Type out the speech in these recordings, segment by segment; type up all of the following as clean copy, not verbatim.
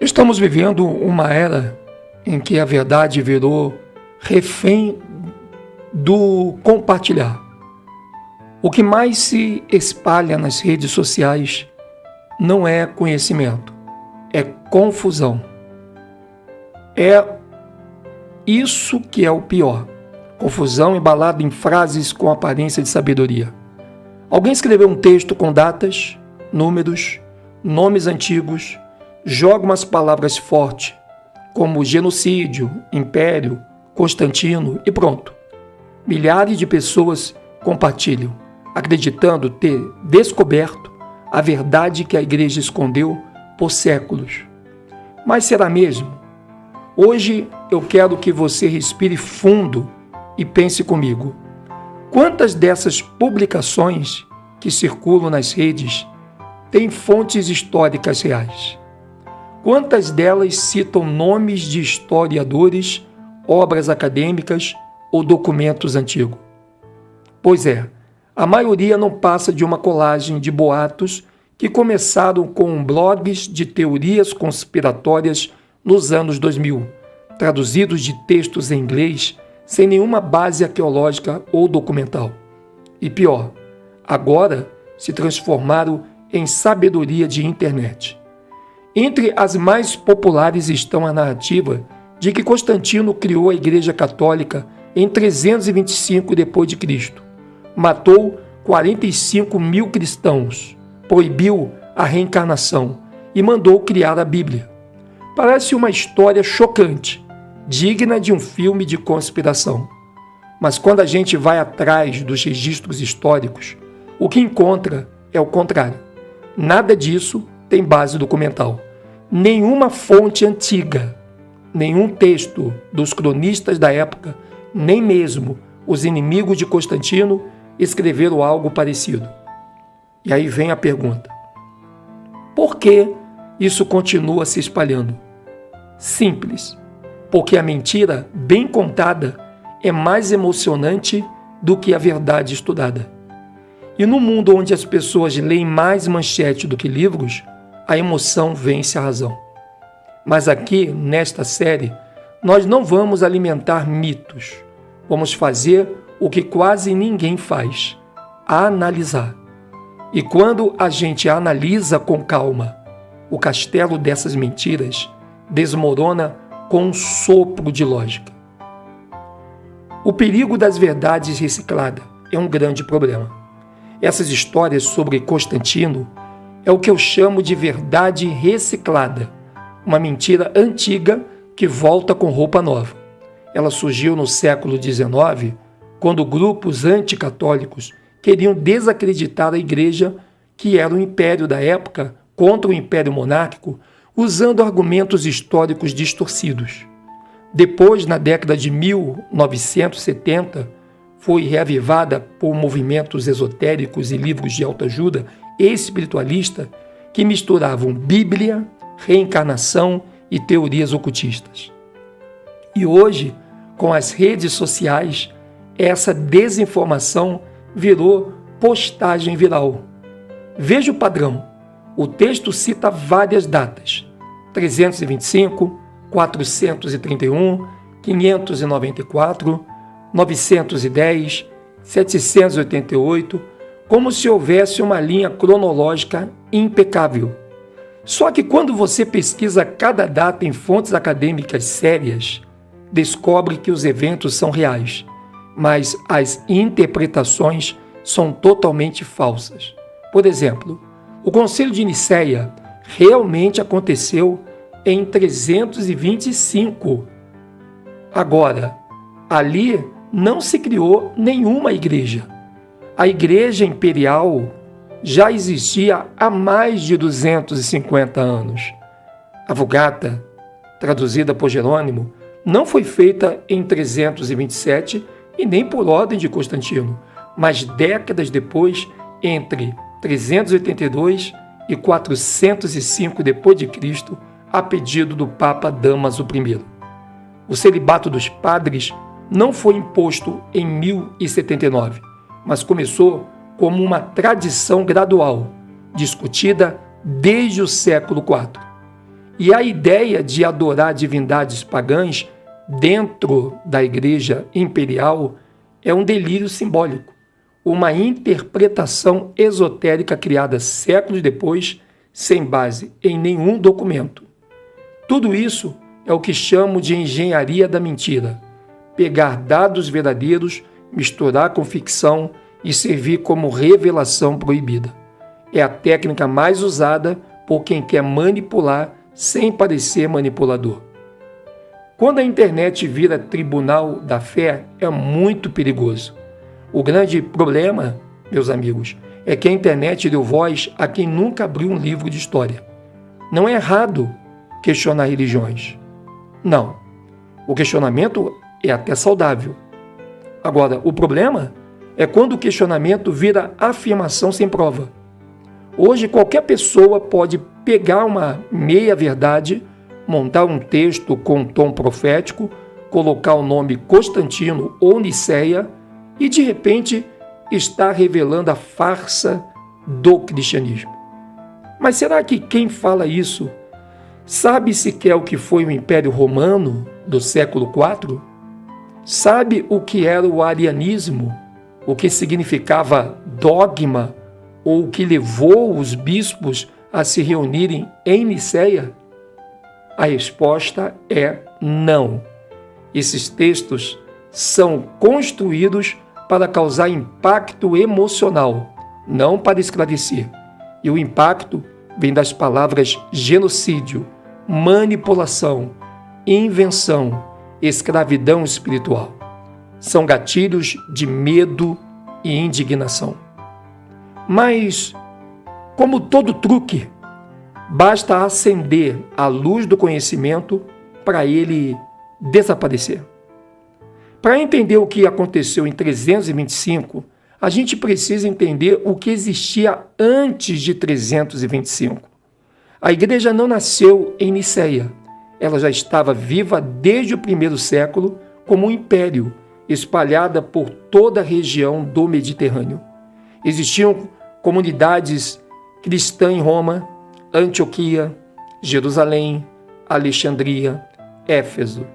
Estamos vivendo uma era em que a verdade virou refém do compartilhar. O que mais se espalha nas redes sociais não é conhecimento, é confusão. É isso que é o pior. Confusão embalada em frases com aparência de sabedoria. Alguém escreveu um texto com datas, números, nomes antigos, joga umas palavras fortes, como genocídio, império, Constantino e pronto. Milhares de pessoas compartilham, acreditando ter descoberto a verdade que a igreja escondeu por séculos. Mas será mesmo? Hoje eu quero que você respire fundo e pense comigo. Quantas dessas publicações que circulam nas redes têm fontes históricas reais? Quantas delas citam nomes de historiadores, obras acadêmicas ou documentos antigos? Pois é, a maioria não passa de uma colagem de boatos que começaram com blogs de teorias conspiratórias nos anos 2000, traduzidos de textos em inglês sem nenhuma base arqueológica ou documental. E pior, agora se transformaram em sabedoria de internet. Entre as mais populares estão a narrativa de que Constantino criou a Igreja Católica em 325 d.C., matou 45 mil cristãos, proibiu a reencarnação e mandou criar a Bíblia. Parece uma história chocante, digna de um filme de conspiração. Mas quando a gente vai atrás dos registros históricos, o que encontra é o contrário. Nada disso tem base documental. Nenhuma fonte antiga, nenhum texto dos cronistas da época, nem mesmo os inimigos de Constantino escreveram algo parecido. E aí vem a pergunta: por que isso continua se espalhando? Simples. Porque a mentira bem contada é mais emocionante do que a verdade estudada. E no mundo onde as pessoas leem mais manchete do que livros, a emoção vence a razão. Mas aqui, nesta série, nós não vamos alimentar mitos. Vamos fazer o que quase ninguém faz: analisar. E quando a gente analisa com calma, o castelo dessas mentiras desmorona com um sopro de lógica. O perigo das verdades recicladas é um grande problema. Essas histórias sobre Constantino é o que eu chamo de verdade reciclada, uma mentira antiga que volta com roupa nova. Ela surgiu no século XIX, quando grupos anticatólicos queriam desacreditar a igreja, que era o império da época, contra o império monárquico, usando argumentos históricos distorcidos. Depois, na década de 1970, foi reavivada por movimentos esotéricos e livros de autoajuda e espiritualista que misturavam Bíblia, reencarnação e teorias ocultistas. E hoje, com as redes sociais, essa desinformação virou postagem viral. Veja o padrão. O texto cita várias datas: 325, 431, 594, 910, 788, como se houvesse uma linha cronológica impecável. Só que quando você pesquisa cada data em fontes acadêmicas sérias, descobre que os eventos são reais, mas as interpretações são totalmente falsas. Por exemplo, o Concílio de Nicéia realmente aconteceu em 325. Agora, ali não se criou nenhuma igreja. A Igreja Imperial já existia há mais de 250 anos. A Vulgata, traduzida por Jerônimo, não foi feita em 327 e nem por ordem de Constantino, mas décadas depois, entre 382 e 405 d.C., a pedido do Papa Dámaso I. O celibato dos padres não foi imposto em 1079, mas começou como uma tradição gradual, discutida desde o século IV. E a ideia de adorar divindades pagãs dentro da Igreja Imperial é um delírio simbólico, uma interpretação esotérica criada séculos depois, sem base em nenhum documento. Tudo isso é o que chamo de engenharia da mentira. Pegar dados verdadeiros, misturar com ficção e servir como revelação proibida. É a técnica mais usada por quem quer manipular sem parecer manipulador. Quando a internet vira tribunal da fé, é muito perigoso. O grande problema, meus amigos, é que a internet deu voz a quem nunca abriu um livro de história. Não é errado questionar religiões. Não. O questionamento é até saudável. Agora, o problema é quando o questionamento vira afirmação sem prova. Hoje, qualquer pessoa pode pegar uma meia-verdade, montar um texto com um tom profético, colocar o nome Constantino ou Niceia e, de repente, estar revelando a farsa do cristianismo. Mas será que quem fala isso sabe sequer o que foi o Império Romano do século IV? Sabe o que era o arianismo, o que significava dogma, ou o que levou os bispos a se reunirem em Niceia? A resposta é não. Esses textos são construídos para causar impacto emocional, não para esclarecer. E o impacto vem das palavras genocídio, manipulação, invenção, escravidão espiritual. São gatilhos de medo e indignação. Mas, como todo truque, basta acender a luz do conhecimento para ele desaparecer. Para entender o que aconteceu em 325, a gente precisa entender o que existia antes de 325. A igreja não nasceu em Niceia. Ela já estava viva desde o primeiro século como um império, espalhada por toda a região do Mediterrâneo. Existiam comunidades cristãs em Roma, Antioquia, Jerusalém, Alexandria, Éfeso.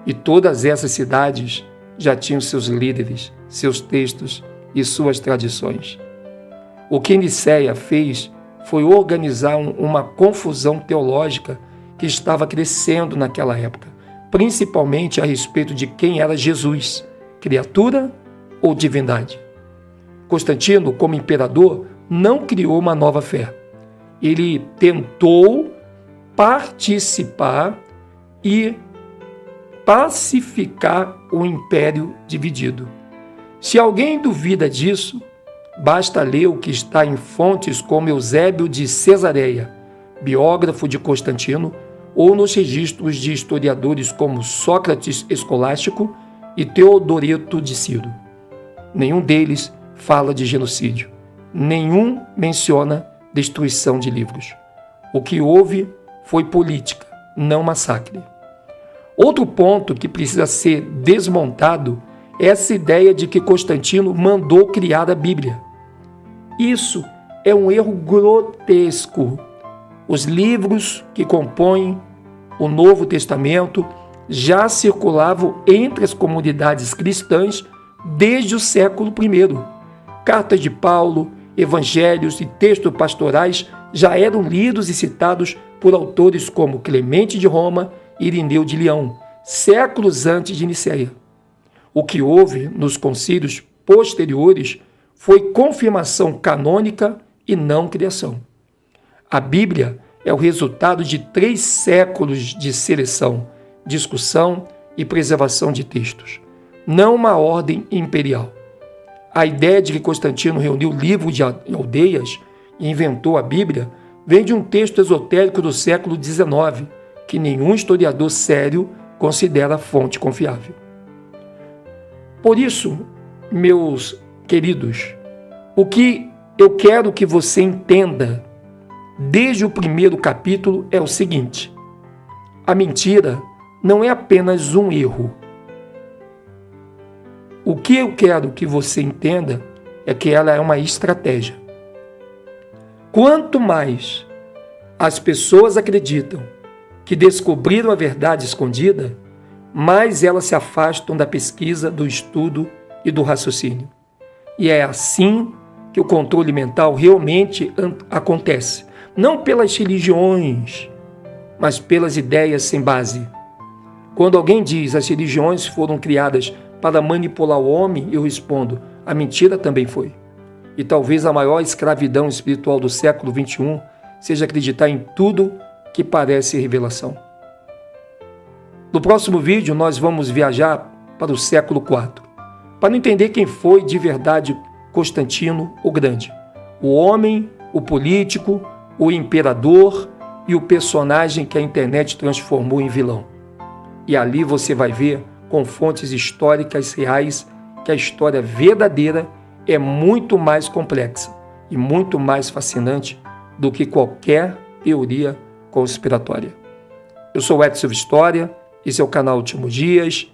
E todas essas cidades já tinham seus líderes, seus textos e suas tradições. O que Niceia fez foi organizar uma confusão teológica que estava crescendo naquela época, principalmente a respeito de quem era Jesus, criatura ou divindade. Constantino, como imperador, não criou uma nova fé. Ele tentou participar e pacificar o império dividido. Se alguém duvida disso, basta ler o que está em fontes como Eusébio de Cesareia, biógrafo de Constantino, ou nos registros de historiadores como Sócrates Escolástico e Teodoreto de Ciro. Nenhum deles fala de genocídio. Nenhum menciona destruição de livros. O que houve foi política, não massacre. Outro ponto que precisa ser desmontado é essa ideia de que Constantino mandou criar a Bíblia. Isso é um erro grotesco. Os livros que compõem o Novo Testamento já circulavam entre as comunidades cristãs desde o século I. Cartas de Paulo, evangelhos e textos pastorais já eram lidos e citados por autores como Clemente de Roma e Irineu de Leão, séculos antes de Niceia. O que houve nos concílios posteriores foi confirmação canônica e não criação. A Bíblia é o resultado de 3 séculos de seleção, discussão e preservação de textos, não uma ordem imperial. A ideia de que Constantino reuniu livros de aldeias e inventou a Bíblia vem de um texto esotérico do século XIX, que nenhum historiador sério considera fonte confiável. Por isso, meus queridos, o que eu quero que você entenda desde o primeiro capítulo é o seguinte: a mentira não é apenas um erro. O que eu quero que você entenda é que ela é uma estratégia. Quanto mais as pessoas acreditam que descobriram a verdade escondida, mais elas se afastam da pesquisa, do estudo e do raciocínio. E é assim que o controle mental realmente acontece, não pelas religiões, mas pelas ideias sem base. Quando alguém diz as religiões foram criadas para manipular o homem, eu respondo, a mentira também foi. E talvez a maior escravidão espiritual do século XXI seja acreditar em tudo que parece revelação. No próximo vídeo, nós vamos viajar para o século IV, para entender quem foi de verdade Constantino o Grande, o homem, o político, o imperador e o personagem que a internet transformou em vilão. E ali você vai ver, com fontes históricas reais, que a história verdadeira é muito mais complexa e muito mais fascinante do que qualquer teoria conspiratória. Eu sou Edson História, esse é o canal Últimos Dias,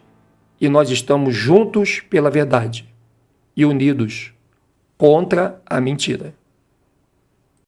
e nós estamos juntos pela verdade e unidos contra a mentira.